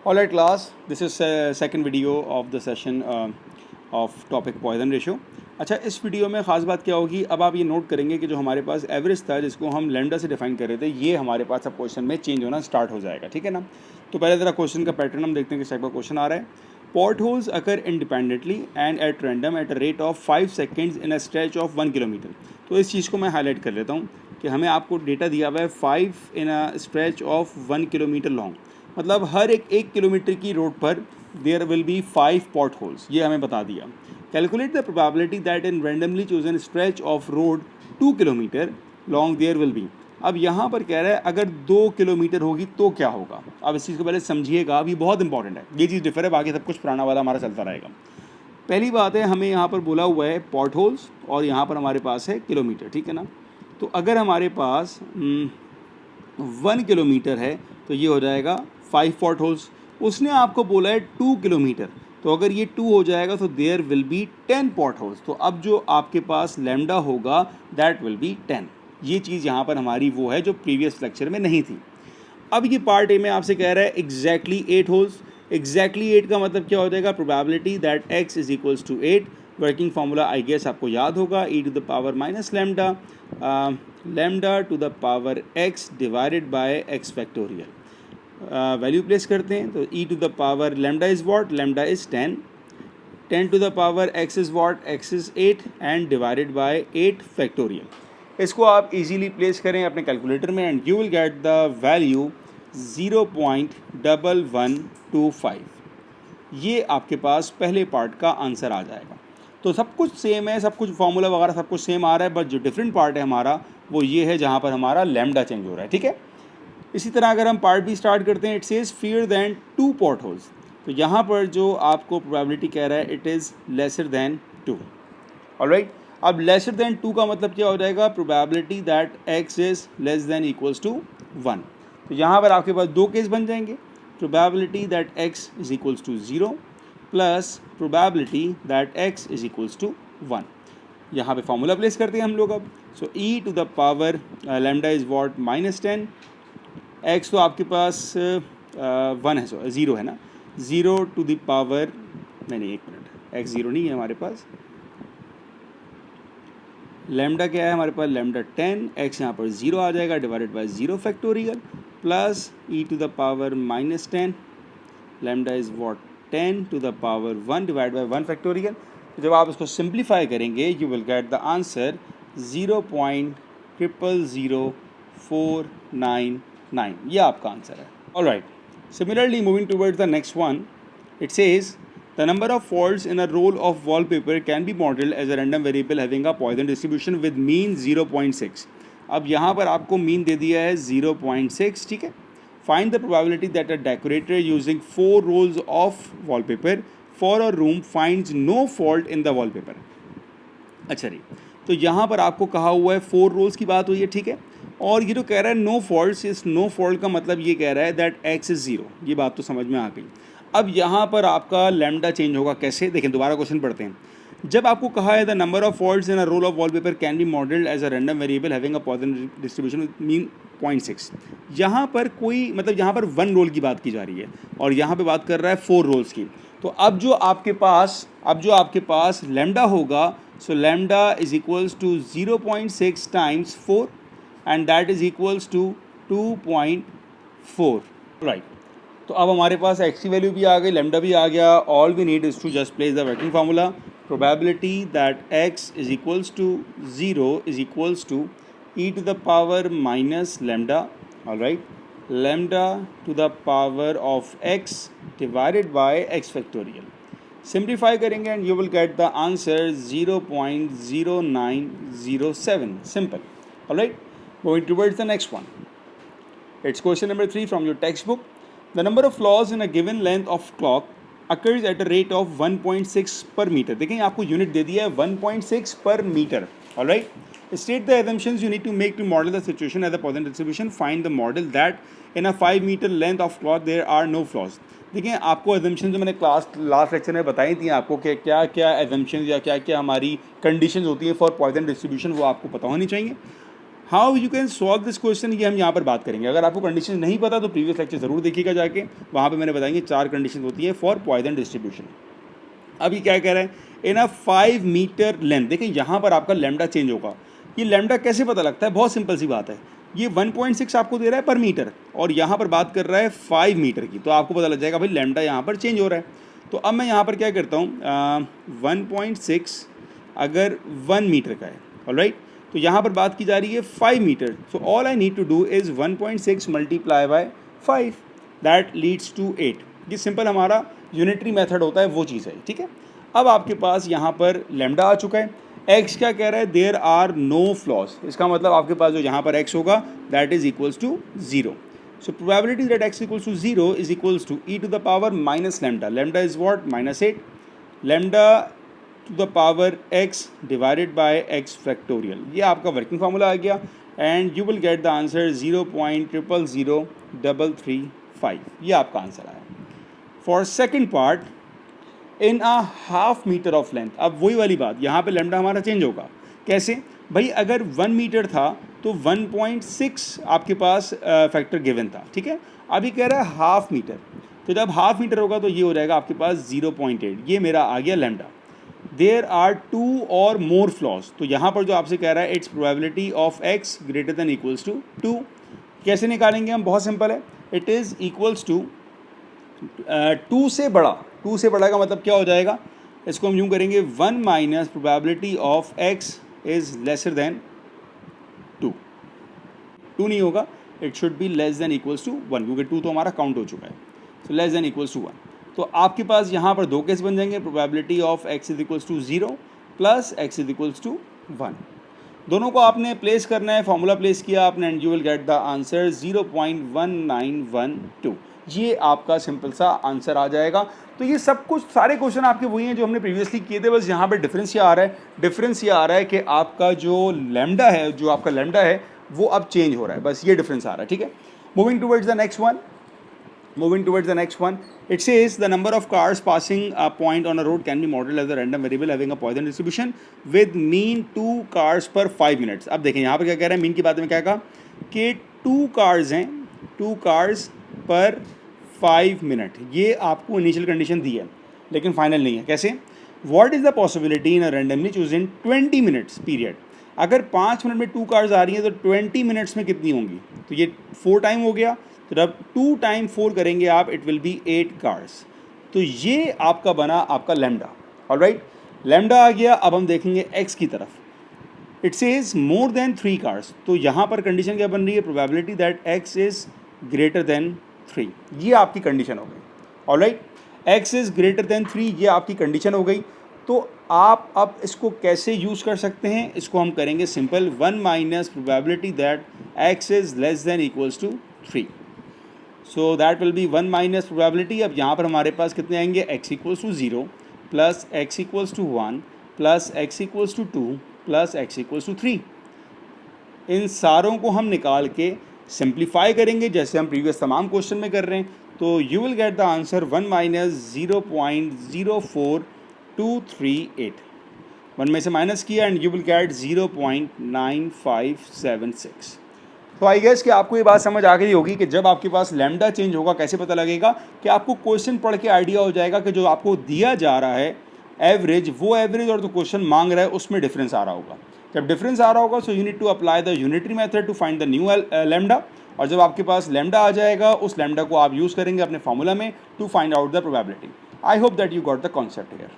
All right, class. This is second video of the session of topic poison ratio. अच्छा, इस video में ख़ास बात क्या होगी, अब आप ये नोट करेंगे कि जो हमारे पास एवरेज था जिसको हम लैम्डा से डिफाइन कर रहे थे, ये हमारे पास अब क्वेश्चन में चेंज होना स्टार्ट हो जाएगा, ठीक है ना। तो पहले ज़रा क्वेश्चन का पैटर्न हम देखते हैं कि टाइप का क्वेश्चन आ रहा है। Pot holes occur independently and at random at a rate of 5 seconds in a stretch of 1 kilometre. तो इस चीज़ को मैं हाईलाइट कर लेता हूँ कि हमें आपको डेटा दिया हुआ है 5 in a stretch of 1 kilometre long, मतलब हर एक किलोमीटर की रोड पर there will be 5 potholes, ये हमें बता दिया। Calculate the probability that in randomly chosen stretch of road 2 kilometre long there will be. अब यहाँ पर कह रहा है अगर 2 किलोमीटर होगी तो क्या होगा। अब इस चीज़ को पहले समझिएगा, अब ये बहुत इंपॉर्टेंट है, ये चीज़ डिफर है, बाकी सब कुछ पुराना वाला हमारा चलता रहेगा। पहली बात है, हमें यहाँ पर बोला हुआ है पॉट होल्स और यहाँ पर हमारे पास है किलोमीटर, ठीक है ना। तो अगर हमारे पास 1 किलोमीटर है तो ये हो जाएगा 5 पॉट होल्स। उसने आपको बोला है 2 किलोमीटर, तो अगर ये 2 हो जाएगा तो there will be 10 potholes. तो अब जो आपके पास लैम्डा होगा दैट विल बी 10। ये चीज़ यहाँ पर हमारी वो है जो प्रीवियस लेक्चर में नहीं थी। अब ये पार्ट ए में आपसे कह रहा है एग्जैक्टली 8 होल्स। एग्जैक्टली 8 का मतलब क्या हो जाएगा, probability that x is equals to 8। Working formula I guess आपको याद होगा, e to the power minus lambda, lambda to the power x divided by x factorial. Value place करते हैं तो e to the power lambda is what, lambda is 10, 10 to the power x is what, x is 8 and divided by 8 factorial. इसको आप easily place करें अपने calculator में and you will get the value 0.1125। ये आपके पास पहले पार्ट का answer आ जाएगा। तो सब कुछ सेम है, सब कुछ फार्मूला वगैरह सब कुछ सेम आ रहा है, बट जो डिफरेंट पार्ट है हमारा वो ये है जहाँ पर हमारा लैम्डा चेंज हो रहा है, ठीक है। इसी तरह अगर हम पार्ट बी स्टार्ट करते हैं, it says fewer than 2 potholes. तो यहाँ पर जो आपको प्रोबेबिलिटी कह रहा है it is lesser than 2। Alright, अब लेसर दैन 2 का मतलब क्या हो जाएगा, probability that x is less than equals to 1। तो यहाँ पर आपके पास दो केस बन जाएंगे, probability that x is equals to 0 plus probability that x is equals to 1। यहाँ पे फॉर्मूला प्लेस करते हैं हम लोग अब। So e to the power lambda is what -10, x तो आपके पास 1 है, 0 है ना, 0 टू द पावर, नहीं एक मिनट, x 0 नहीं है हमारे पास, लैम्डा क्या है हमारे पास, लैम्डा 10, x यहाँ पर 0 आ जाएगा divided by 0 factorial plus e to the power -10, lambda is what 10 to the power 1 divide by 1 factorial. तो जब आप इसको सिंप्लीफाई करेंगे you will get the answer 0.000499। ये आपका आंसर है। Alright, similarly moving towards the next one, it says the number of faults in a roll of wallpaper can be modeled as a random variable having a Poisson distribution with mean 0.6। अब यहाँ पर आपको mean they दिया है 0.6, ठीक है। Find the probability that a decorator using 4 rolls of wallpaper for a room finds no fault in the wallpaper. अच्छा जी, तो यहाँ पर आपको कहा हुआ है 4 रोल्स की बात हुई है, ठीक है। और ये जो कह रहा है नो फॉल्ट, इस नो फॉल्ट का मतलब ये कह रहा है दैट x इज़ 0। ये बात तो समझ में आ गई। अब यहाँ पर आपका लैम्डा चेंज होगा कैसे, देखें दोबारा क्वेश्चन पढ़ते हैं। जब आपको कहा है the number of faults in a roll of wallpaper can be modelled as a random variable having a Poisson distribution mean 0.6, यहाँ पर कोई मतलब यहाँ पर 1 रोल की बात की जा रही है और यहाँ पे बात कर रहा है 4 रोल्स की। तो अब जो आपके पास लैम्डा होगा, so lambda is equals to 0.6 times 4 and that is equals to 2.4। Right, तो अब हमारे पास x की वैल्यू भी आ गई, लैम्डा भी आ गया। All we need is to just place the working formula. Probability that x is equals to 0 is equals to e to the power minus lambda, alright, lambda to the power of x divided by x factorial. Simplify करेंगे and you will get the answer 0.0907। Simple. Alright, going towards the next one, it's question number 3 from your textbook. The number of flaws in a given length of clock occurs at a rate of 1.6 per meter। देखें आपको unit दे दिया है 1.6 per meter। Alright, state the assumptions you need to make to model the situation as a Poisson distribution। Find the model that in a 5 meter length of clock there are no flaws। देखें आपको assumptions जो मैंने class last lecture में बताई थी आपको कि क्या assumptions या क्या हमारी conditions होती है for Poisson distribution, वो आपको पता होनी चाहिए। How you can solve this question, ये हम यहाँ पर बात करेंगे। अगर आपको कंडीशन नहीं पता तो प्रीवियस लेक्चर जरूर देखिएगा जाके, वहाँ पे मैंने बताएंगे 4 कंडीशन होती है फॉर पॉइजन डिस्ट्रीब्यूशन। अभी क्या कह रहा है, इन अ 5 मीटर लेंथ, देखिए यहाँ पर आपका लैम्डा चेंज होगा। ये लैम्डा कैसे पता लगता है, बहुत सिंपल सी बात है, ये 1.6 आपको दे रहा है पर मीटर और यहाँ पर बात कर रहा है 5 मीटर की, तो आपको पता लग जाएगा भाई लैम्डा यहाँ पर चेंज हो रहा है। तो अब मैं यहाँ पर क्या करता हूँ, 1.6 अगर 1 मीटर का है, ऑलराइट, तो यहाँ पर बात की जा रही है 5 metre, so all I need to do is 1.6 multiply by 5, that leads to 8। ये सिंपल हमारा यूनिटरी मेथड होता है, वो चीज़ है, ठीक है। अब आपके पास यहाँ पर लैम्डा आ चुका है, एक्स क्या कह रहा है, देयर आर नो फ्लॉज, इसका मतलब आपके पास जो यहाँ पर एक्स होगा that is equals to 0। So probability that x equals to 0 is equals to e to the power minus lambda. Lambda is what? -8. Lambda to the power x divided by x factorial. ये आपका working formula आ गया and you will get the answer 0.000335. ये आपका answer आया। For second part, in a half meter of length, अब वही वाली बात, यहाँ पे लैम्डा हमारा चेंज होगा, कैसे भाई, अगर 1 मीटर था तो 1.6 आपके पास फैक्टर गिवन था, ठीक है। अभी कह रहा है हाफ मीटर, तो जब हाफ मीटर होगा तो ये हो जाएगा आपके पास 0.8, ये मेरा आ गया लैम्डा। देयर आर 2 और मोर फ्लॉज, तो यहाँ पर जो आपसे कह रहा है it's probability of x greater than equals to 2, कैसे निकालेंगे हम, बहुत सिंपल है, इट इज़ इक्वल्स टू 2 से बड़ा, 2 से बड़ा का मतलब क्या हो जाएगा, इसको हम यूँ करेंगे 1 minus probability of x is lesser than 2 नहीं होगा, it should be less than equals to 1, क्योंकि 2 तो हमारा काउंट हो चुका है, so less than equals to 1। तो आपके पास यहाँ पर 2 केस बन जाएंगे, probability of x is equals to 0 plus x is equals to 1। दोनों को आपने प्लेस करना है, फॉर्मूला प्लेस किया आपने and you will get the answer 0.1912। ये आपका सिंपल सा आंसर आ जाएगा। तो ये सब कुछ सारे क्वेश्चन आपके वही हैं जो हमने प्रीवियसली किए थे, बस यहाँ पर डिफरेंस ये आ रहा है, डिफरेंस ये आ रहा है कि आपका जो लैम्डा है, जो आपका लैम्डा है वो अब चेंज हो रहा है, बस ये डिफरेंस आ रहा है, ठीक है। Moving towards the next one, it says the number of cars passing a point on a road can be modeled as a random variable having a Poisson distribution with mean 2 cars per 5 minutes। अब देखें यहाँ पर क्या कह रहा है, mean की बात में क्या कहा कि 2 cars हैं, 2 cars पर 5 मिनट, ये आपको इनिशियल कंडीशन दी है लेकिन फाइनल नहीं है। कैसे, what is the possibility in a randomly chosen 20 minutes period, अगर 5 मिनट में 2 कार्स आ रही हैं तो 20 मिनट्स में कितनी होंगी, तो ये 4 टाइम हो गया, तो जब 2 टाइम 4 करेंगे आप इट विल बी 8 कार्स। तो ये आपका बना आपका लैम्डा, ऑलराइट, लैम्डा आ गया। अब हम देखेंगे एक्स की तरफ, it says more than 3 cars, तो यहाँ पर कंडीशन क्या बन रही है, probability that x is greater than 3, ये आपकी कंडीशन हो गई, alright, x is greater than 3, ये आपकी कंडीशन हो गई। तो आप अब इसको कैसे यूज़ कर सकते हैं, इसको हम करेंगे simple, 1 minus probability that x is less than equals to 3, so that will be 1 minus probability. अब यहाँ पर हमारे पास कितने आएंगे, x equals to 0 plus x equals to 1 plus x equals to 2 plus x equals to 3। इन सारों को हम निकाल के सिंप्लीफाई करेंगे जैसे हम प्रीवियस तमाम क्वेश्चन में कर रहे हैं, तो you will get the answer 1 minus 0.04238, 1 में से माइनस किया एंड यू विल गेट 0.9576। तो आई गेस कि आपको ये बात समझ आ गई होगी कि जब आपके पास लैम्डा चेंज होगा कैसे पता लगेगा, कि आपको क्वेश्चन पढ़ के आइडिया हो जाएगा कि जो आपको दिया जा रहा है एवरेज, वो एवरेज और जो क्वेश्चन मांग रहा है उसमें डिफरेंस आ रहा होगा। जब डिफरेंस आ रहा होगा so you need to apply the unitary method to find the new lambda, और जब आपके पास लैम्डा आ जाएगा उस लैम्डा को आप यूज़ करेंगे अपने फार्मूला में to find out the probability. I hope that you got the concept here.